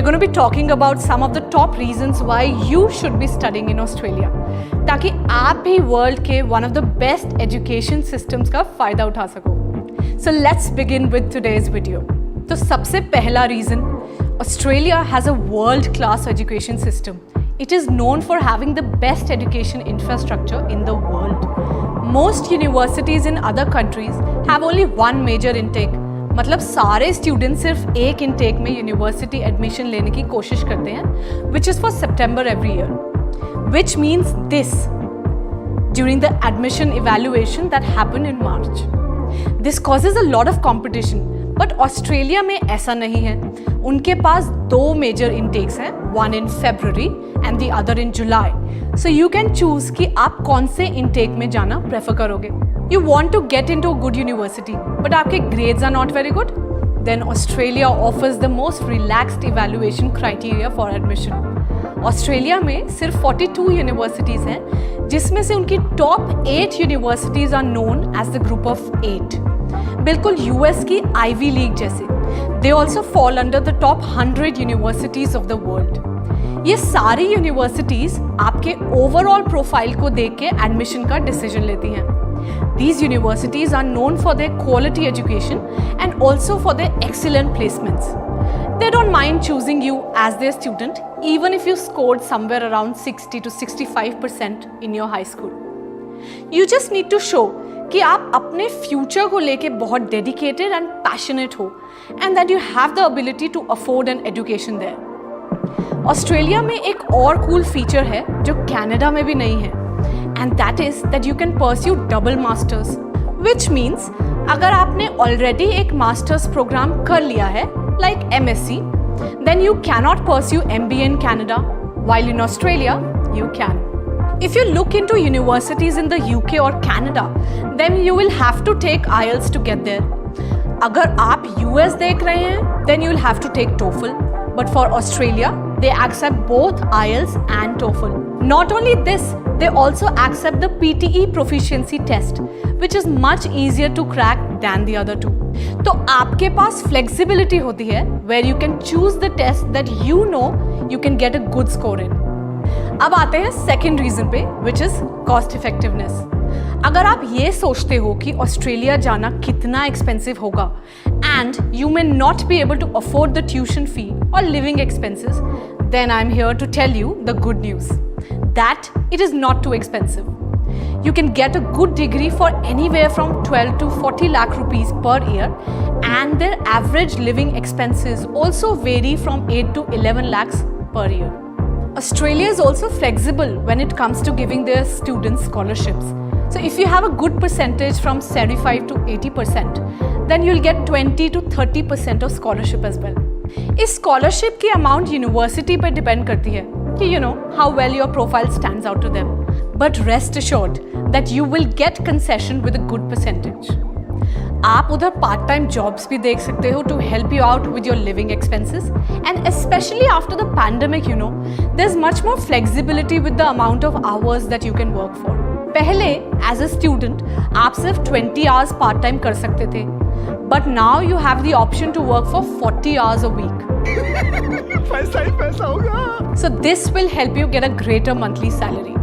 We're going to be talking about some of the top reasons why you should be studying in Australia, ताकि आप भी world के one of the best education systems का फ़ायदा उठा सको. So let's begin with today's video. तो सबसे पहला reason, Australia has a world-class education system. It is known for having the best education infrastructure in the world. Most universities in other countries have only one major intake. मतलब सारे students सिर्फ एक intake में university admission लेने की कोशिश करते हैं, which is for September every year, which means this during the admission evaluation that happen in March. This causes a lot of competition, but Australia में ऐसा नहीं है. उनके पास दो मेजर इंटेक्स हैं, one in February and the other in July. So you can choose कि आप कौन से इंटेक में जाना प्रेफर करोगे. You want to get into a good university, but आपके grades are not very good? Then Australia offers the most relaxed evaluation criteria for admission. Australia में सिर्फ 42 यूनिवर्सिटीज़ हैं, जिसमें से उनकी top 8 universities are known as the group of 8. बिल्कुल US की Ivy League जैसे. They also fall under the top 100 universities of the world. ये सारी यूनिवर्सिटीज़ आपके ओवरऑल प्रोफाइल को देख के एडमिशन का डिसीजन लेती हैं. These universities are known for their quality education and also for their excellent placements. They don't mind choosing you as their student even if you scored somewhere around 60 to 65% in your high school. You just need to show कि आप अपने future को लेके बहुत dedicated and passionate हो and that you have the ability to afford an education there. Australia में एक और कूल फीचर है जो कनाडा में भी नहीं है, and that is that you can pursue double masters, which means अगर आपने already एक master's program कर लिया है like MSc, then you cannot pursue MBA in Canada, while in Australia you can. If you look into universities in the UK or Canada, then you will have to take IELTS to get there. अगर आप US देख रहे हैं, then you will have to take TOEFL, but for Australia, they accept both IELTS and TOEFL. Not only this, they also accept the PTE proficiency test, which is much easier to crack than the other two. तो आपके पास flexibility होती है where you can choose the test that you know you can get a good score in. अब आते हैं second reason पे, which is cost effectiveness. अगर आप ये सोचते हो कि ऑस्ट्रेलिया जाना कितना एक्सपेंसिव होगा and you may not be able to afford the tuition fee or living expenses, then I'm here to tell you the good news, that it is not too expensive. You can get a good degree for anywhere from 12 to 40 lakh rupees per year, and their average living expenses also vary from 8 to 11 lakhs per year. Australia is also flexible when it comes to giving their students scholarships. So if you have a good percentage from 75 to 80%, then you'll get 20 to 30% of scholarship as well. इस scholarship की amount university पे depend करती है कि you know how well your profile stands out to them. But rest assured that you will get concession with a good percentage. आप उधर part time jobs भी देख सकते हो to help you out with your living expenses, and especially after the pandemic, you know, there's much more flexibility with the amount of hours that you can work for. पहले as a student आप सिर्फ 20 hours part time कर सकते थे, but now you have the option to work for 40 hours a week. पैसा ही पैसा होगा. So this will help you get a greater monthly salary.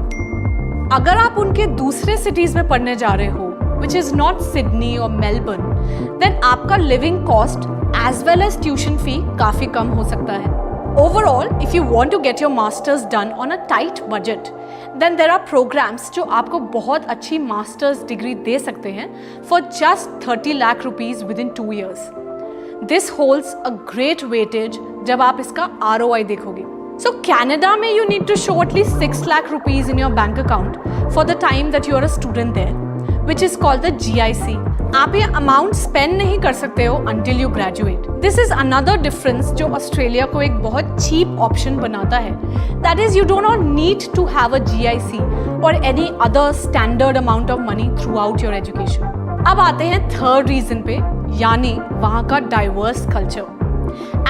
अगर आप उनके दूसरे सिटीज में पढ़ने जा रहे हो, विच इज नॉट सिडनी और मेलबर्न, देन आपका living cost as well as tuition fee काफी कम हो सकता है. Overall, if you want to get your masters done on a tight budget, then there are programs जो आपको बहुत अच्छी masters degree दे सकते हैं for just 30 lakh rupees within 2 years. This holds a great weightage जब आप इसका ROI देखोगे. So Canada में you need to show at least 6 lakh rupees in your bank account for the time that you are a student there, which is called the GIC. आप ये amount spend नहीं कर सकते हो until you graduate. This is another difference जो Australia को एक बहुत cheap option बनाता है. That is, you do not need to have a GIC or any other standard amount of money throughout your education. अब आते हैं third reason पे, यानी वहाँ का diverse culture.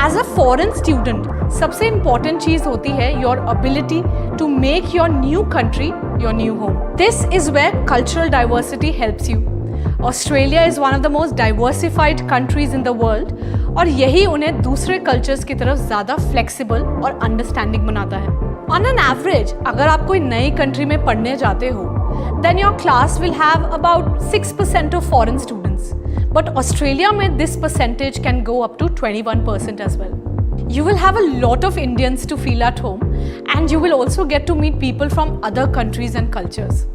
As a foreign student, सबसे important चीज़ होती है your ability to make your new country your new home. This is where cultural diversity helps you. Australia is one of the most diversified countries in the world. और यही उन्हें दूसरे cultures की तरफ ज़्यादा फ्लेक्सिबल और अंडरस्टैंडिंग बनाता है। ऑन एन एवरेज अगर आप कोई नई कंट्री में पढ़ने जाते हो, then your class will have about 6% of foreign students. But Australia में this percentage can go up to 21% as well. You will have a lot of Indians to feel at home, and you will also get to meet people from other countries and cultures.